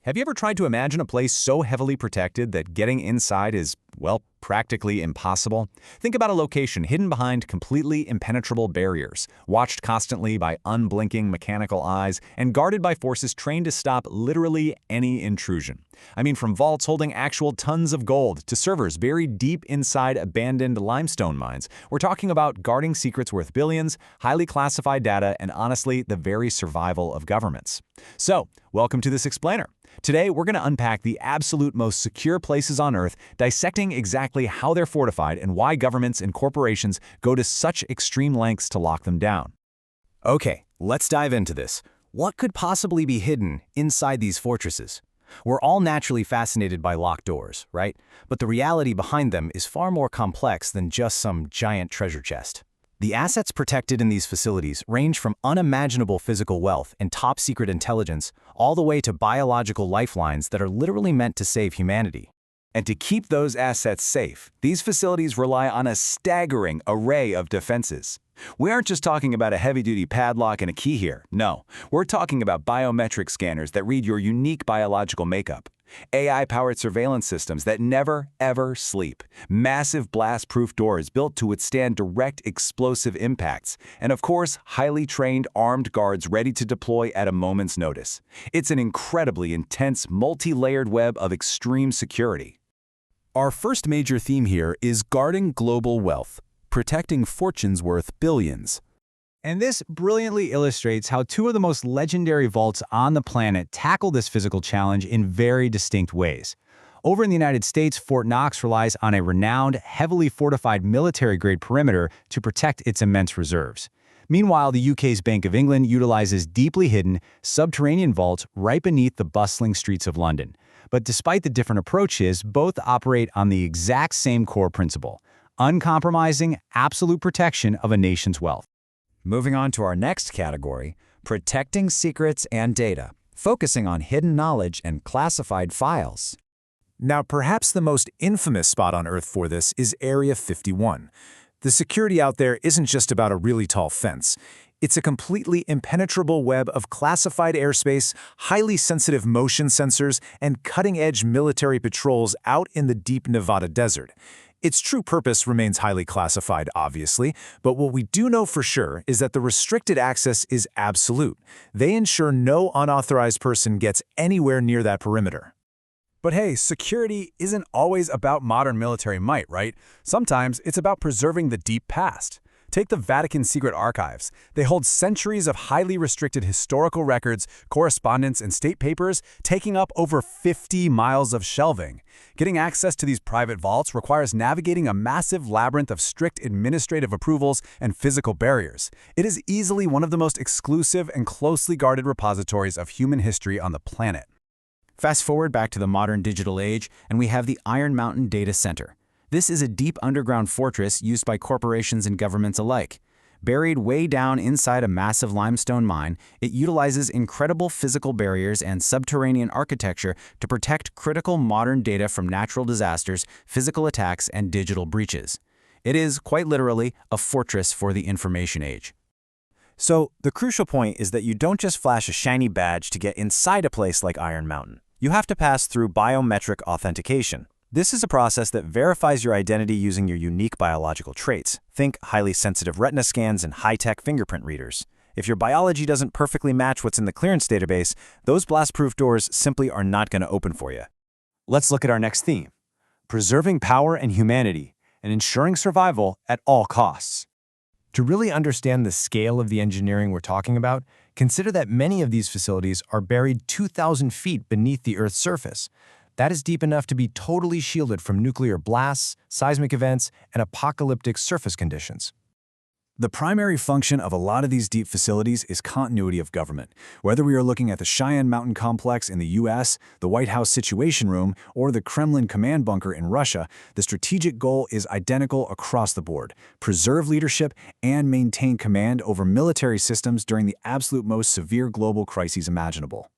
Have you ever tried to imagine a place so heavily protected that getting inside is, well, practically impossible? Think about a location hidden behind completely impenetrable barriers, watched constantly by unblinking mechanical eyes, and guarded by forces trained to stop literally any intrusion. I mean, from vaults holding actual tons of gold to servers buried deep inside abandoned limestone mines, we're talking about guarding secrets worth billions, highly classified data, and honestly, the very survival of governments. So, welcome to this explainer. Today, we're going to unpack the absolute most secure places on Earth, dissecting exactly how they're fortified and why governments and corporations go to such extreme lengths to lock them down. Okay, let's dive into this. What could possibly be hidden inside these fortresses? We're all naturally fascinated by locked doors, right? But the reality behind them is far more complex than just some giant treasure chest. The assets protected in these facilities range from unimaginable physical wealth and top-secret intelligence all the way to biological lifelines that are literally meant to save humanity. And to keep those assets safe, these facilities rely on a staggering array of defenses. We aren't just talking about a heavy-duty padlock and a key here. No, we're talking about biometric scanners that read your unique biological makeup, AI-powered surveillance systems that never, ever sleep, massive blast-proof doors built to withstand direct explosive impacts, and of course, highly trained armed guards ready to deploy at a moment's notice. It's an incredibly intense, multi-layered web of extreme security. Our first major theme here is guarding global wealth, protecting fortunes worth billions. And this brilliantly illustrates how two of the most legendary vaults on the planet tackle this physical challenge in very distinct ways. Over in the United States, Fort Knox relies on a renowned, heavily fortified military-grade perimeter to protect its immense reserves. Meanwhile, the UK's Bank of England utilizes deeply hidden, subterranean vaults right beneath the bustling streets of London. But despite the different approaches, both operate on the exact same core principle: uncompromising, absolute protection of a nation's wealth. Moving on to our next category, protecting secrets and data, focusing on hidden knowledge and classified files. Now, perhaps the most infamous spot on Earth for this is Area 51. The security out there isn't just about a really tall fence. It's a completely impenetrable web of classified airspace, highly sensitive motion sensors, and cutting-edge military patrols out in the deep Nevada desert. Its true purpose remains highly classified, obviously, but what we do know for sure is that the restricted access is absolute. They ensure no unauthorized person gets anywhere near that perimeter. But hey, security isn't always about modern military might, right? Sometimes it's about preserving the deep past. Take the Vatican's secret archives. They hold centuries of highly restricted historical records, correspondence, and state papers, taking up over 50 miles of shelving. Getting access to these private vaults requires navigating a massive labyrinth of strict administrative approvals and physical barriers. It is easily one of the most exclusive and closely guarded repositories of human history on the planet. Fast forward back to the modern digital age, and we have the Iron Mountain Data Center. This is a deep underground fortress used by corporations and governments alike. Buried way down inside a massive limestone mine, it utilizes incredible physical barriers and subterranean architecture to protect critical modern data from natural disasters, physical attacks, and digital breaches. It is, quite literally, a fortress for the information age. So, the crucial point is that you don't just flash a shiny badge to get inside a place like Iron Mountain. You have to pass through biometric authentication. This is a process that verifies your identity using your unique biological traits. Think highly sensitive retina scans and high-tech fingerprint readers. If your biology doesn't perfectly match what's in the clearance database, those blast-proof doors simply are not going to open for you. Let's look at our next theme: preserving power and humanity and ensuring survival at all costs. To really understand the scale of the engineering we're talking about, consider that many of these facilities are buried 2,000 feet beneath the Earth's surface. That is deep enough to be totally shielded from nuclear blasts, seismic events, and apocalyptic surface conditions. The primary function of a lot of these deep facilities is continuity of government. Whether we are looking at the Cheyenne Mountain Complex in the U.S., the White House Situation Room, or the Kremlin Command Bunker in Russia, the strategic goal is identical across the board: preserve leadership and maintain command over military systems during the absolute most severe global crises imaginable.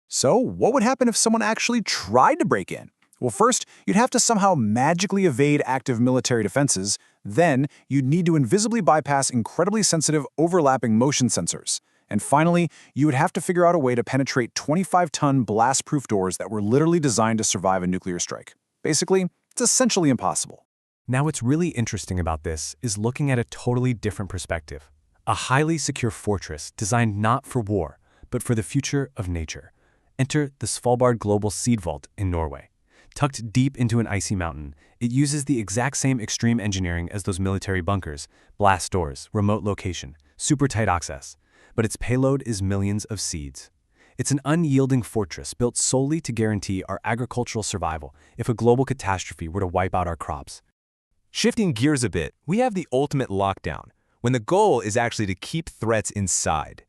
So, what would happen if someone actually tried to break in? Well, first, you'd have to somehow magically evade active military defenses. Then, you'd need to invisibly bypass incredibly sensitive overlapping motion sensors. And finally, you would have to figure out a way to penetrate 25-ton blast-proof doors that were literally designed to survive a nuclear strike. Basically, it's essentially impossible. Now, what's really interesting about this is looking at a totally different perspective. A highly secure fortress designed not for war, but for the future of nature. Enter the Svalbard Global Seed Vault in Norway. Tucked deep into an icy mountain, it uses the exact same extreme engineering as those military bunkers, blast doors, remote location, super tight access. But its payload is millions of seeds. It's an unyielding fortress built solely to guarantee our agricultural survival if a global catastrophe were to wipe out our crops. Shifting gears a bit, we have the ultimate lockdown, when the goal is actually to keep threats inside.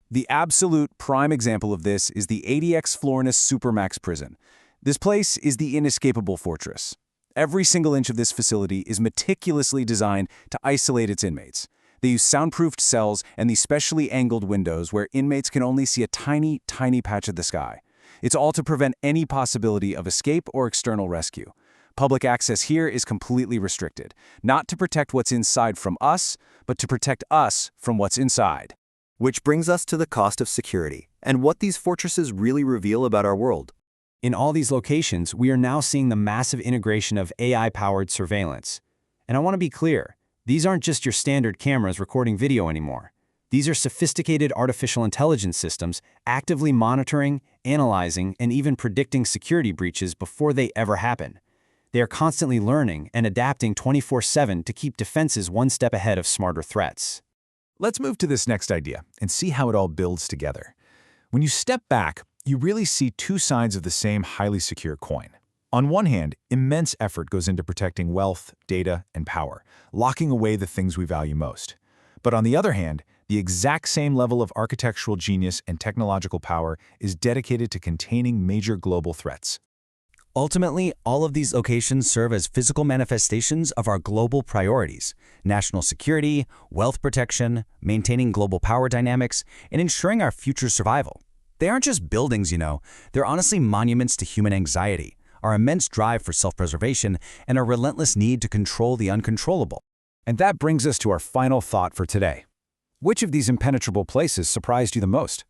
The absolute prime example of this is the ADX Florianus Supermax prison. This place is the inescapable fortress. Every single inch of this facility is meticulously designed to isolate its inmates. They use soundproofed cells and these specially angled windows where inmates can only see a tiny, tiny patch of the sky. It's all to prevent any possibility of escape or external rescue. Public access here is completely restricted, not to protect what's inside from us, but to protect us from what's inside. Which brings us to the cost of security, and what these fortresses really reveal about our world. In all these locations, we are now seeing the massive integration of AI-powered surveillance. And I want to be clear, these aren't just your standard cameras recording video anymore. These are sophisticated artificial intelligence systems actively monitoring, analyzing, and even predicting security breaches before they ever happen. They are constantly learning and adapting 24/7 to keep defenses one step ahead of smarter threats. Let's move to this next idea and see how it all builds together. When you step back, you really see two sides of the same highly secure coin. On one hand, immense effort goes into protecting wealth, data, and power, locking away the things we value most. But on the other hand, the exact same level of architectural genius and technological power is dedicated to containing major global threats. Ultimately, all of these locations serve as physical manifestations of our global priorities: national security, wealth protection, maintaining global power dynamics, and ensuring our future survival. They aren't just buildings, they're honestly monuments to human anxiety, our immense drive for self-preservation, and our relentless need to control the uncontrollable. And that brings us to our final thought for today. Which of these impenetrable places surprised you the most?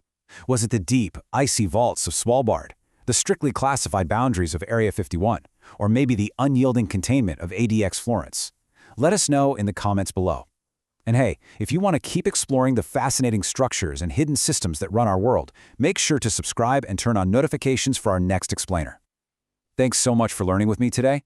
Was it the deep, icy vaults of Svalbard, the strictly classified boundaries of Area 51, or maybe the unyielding containment of ADX Florence? Let us know in the comments below. And hey, if you want to keep exploring the fascinating structures and hidden systems that run our world, make sure to subscribe and turn on notifications for our next explainer. Thanks so much for learning with me today.